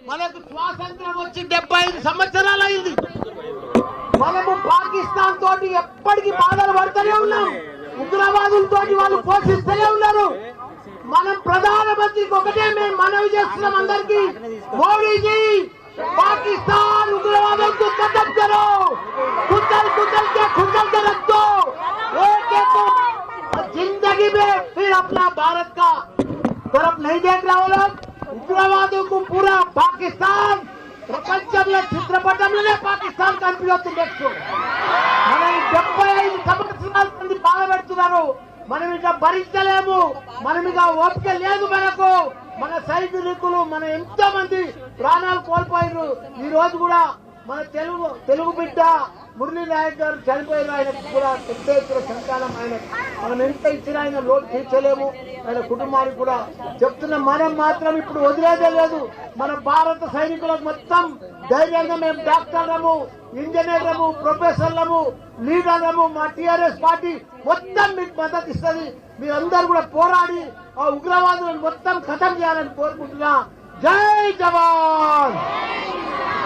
మనకు స్వాతంత్రం వచ్చి 75 సంవత్సరాలు అయింది. మనము పాకిస్తాన్ తోటి ఎప్పటికీ బాధలు పడుతూనే ఉన్నాం. ఉగ్రవాదులతో వాళ్ళు పోషిస్తూనే ఉన్నారు. మనం ప్రధానమంత్రికి ఒకటే మేము మనవి చేస్తున్నాం అందరికి, మోడీజీ पाकिस्तान उग्रवादों को खत्म करो, कुचल कुचल के खुचल के रख दो एक एक को। जिंदगी में फिर अपना भारत का तरफ नहीं देख रहा हो लोग। उग्रवादों को पूरा पाकिस्तान ప్రపంచంలో చిత్రపటంలోనే పాకిస్తాన్ కనిపిస్తుంది. నెక్స్ట్ మనం 75 సంవత్సరాల నుండి బాధపెడుతున్నారు. మనం ఇక భరించలేము, మనం ఇక ఓపిక లేదు మనకు. మన సైనికులు మన ఎంతో మంది ప్రాణాలు కోల్పోయారు. ఈ రోజు కూడా మన తెలుగు బిడ్డ మురళీ నాయక్ గారు చనిపోయారు. ఆయనకు కూడా పెద్ద ఎత్తున సంతానం. ఆయన మనం ఎంత ఇచ్చినా ఆయన లోటు తీర్చలేము. ఆయన కుటుంబానికి కూడా చెప్తున్న మనం మాత్రం ఇప్పుడు వదిలేదే లేదు. మన భారత సైనికులకు మొత్తం ధైర్యంగా మేము డాక్టర్లము, ఇంజనీర్లము, ప్రొఫెసర్లము, లీడర్లము, మా టీఆర్ఎస్ పార్టీ మొత్తం మీకు మద్దతు ఇస్తుంది. మీరందరూ కూడా పోరాడి ఆ ఉగ్రవాదులను మొత్తం ఖతం చేయాలని కోరుకుంటున్నా. జై జవాన్.